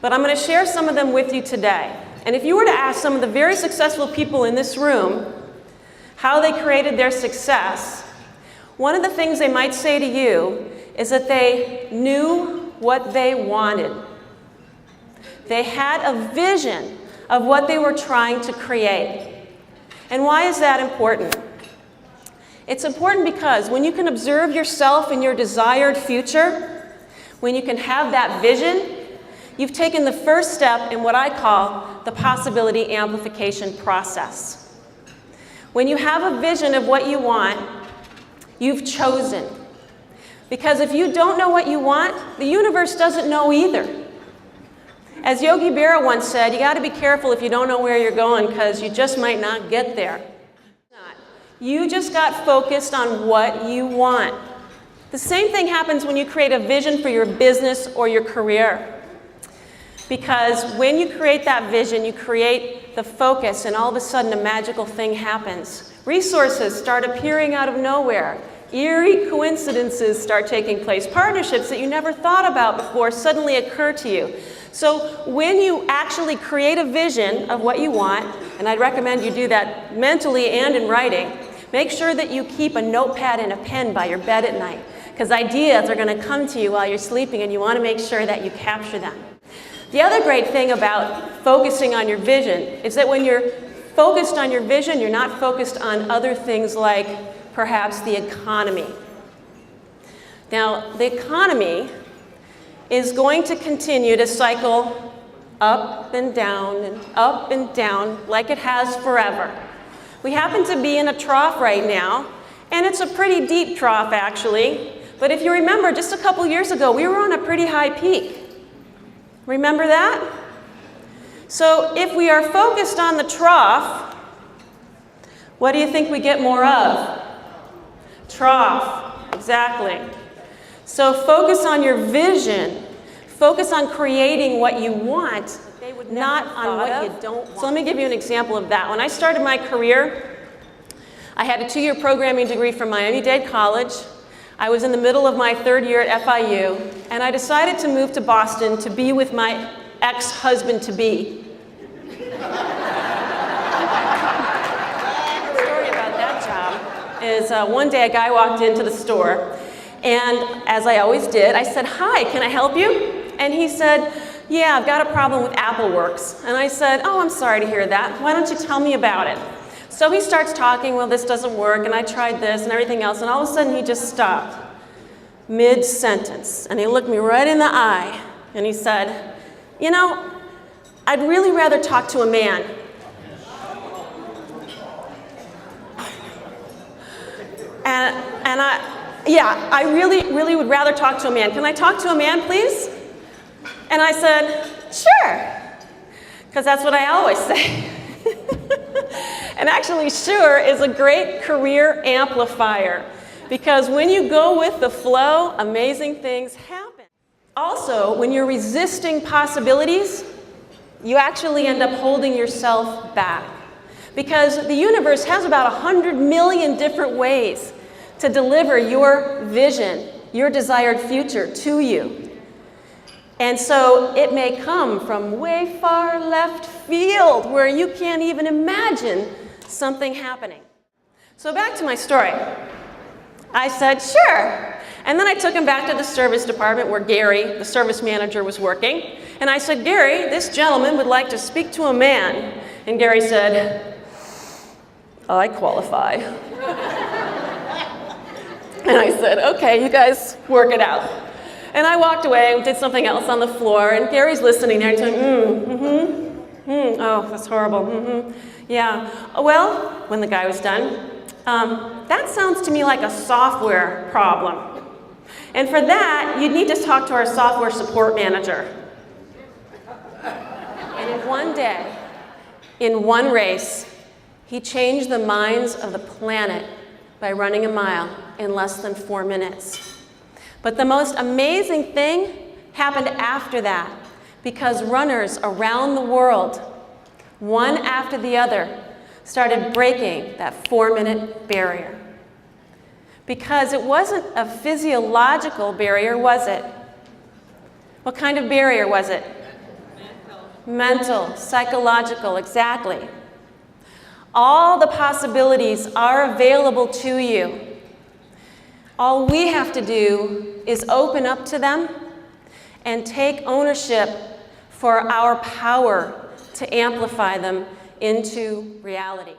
but I'm going to share some of them with you today. And if you were to ask some of the very successful people in this room how they created their success, one of the things they might say to you is that they knew what they wanted. They had a vision of what they were trying to create. And why is that important? It's important because when you can observe yourself in your desired future, when you can have that vision, you've taken the first step in what I call the possibility amplification process. When you have a vision of what you want, you've chosen. Because if you don't know what you want, the universe doesn't know either. As Yogi Berra once said, you got to be careful if you don't know where you're going, because you just might not get there. You just got focused on what you want. The same thing happens when you create a vision for your business or your career. Because when you create that vision, you create the focus, and all of a sudden a magical thing happens. Resources start appearing out of nowhere. Eerie coincidences start taking place. Partnerships that you never thought about before suddenly occur to you. So when you actually create a vision of what you want, and I'd recommend you do that mentally and in writing, make sure that you keep a notepad and a pen by your bed at night, because ideas are going to come to you while you're sleeping, and you want to make sure that you capture them. The other great thing about focusing on your vision is that when you're focused on your vision, you're not focused on other things like perhaps the economy. Now, the economy is going to continue to cycle up and down like it has forever. We happen to be in a trough right now, and it's a pretty deep trough actually, but if you remember, just a couple years ago we were on a pretty high peak. Remember that? So if we are focused on the trough, what do you think we get more of? Trough, exactly. So focus on your vision, focus on creating what you want, not on what you don't want. So let me give you an example of that. When I started my career, I had a 2-year programming degree from Miami-Dade College. I was in the middle of my 3rd year at FIU, and I decided to move to Boston to be with my ex-husband-to-be. Is one day a guy walked into the store, and as I always did, I said, "Hi, can I help you?" And he said, "Yeah, I've got a problem with AppleWorks." And I said, "Oh, I'm sorry to hear that. Why don't you tell me about it?" So he starts talking, "Well, this doesn't work, and I tried this and everything else," and all of a sudden he just stopped mid-sentence, and he looked me right in the eye, and he said, "You know, I'd really rather talk to a man." And I really would rather talk to a man. Can I talk to a man, please? And I said, "Sure," because that's what I always say. And actually, sure is a great career amplifier, because when you go with the flow, amazing things happen. Also, when you're resisting possibilities, you actually end up holding yourself back, because the universe has about 100 million different ways to deliver your vision, your desired future to you. And so it may come from way far left field where you can't even imagine something happening. So back to my story. I said, "Sure." And then I took him back to the service department where Gary, the service manager, was working. And I said, "Gary, this gentleman would like to speak to a man." And Gary said, "I qualify." And I said, "Okay, you guys work it out." And I walked away and did something else on the floor, and Gary's listening there and saying, "Oh, that's horrible, yeah. Well," when the guy was done, "that sounds to me like a software problem. And for that, you'd need to talk to our software support manager." And in one day, in one race, he changed the minds of the planet by running a mile in less than 4 minutes. But the most amazing thing happened after that, because runners around the world, one after the other, started breaking that 4-minute barrier. Because it wasn't a physiological barrier, was it? What kind of barrier was it? mental, psychological, exactly. All the possibilities are available to you. All we have to do is open up to them and take ownership for our power to amplify them into reality.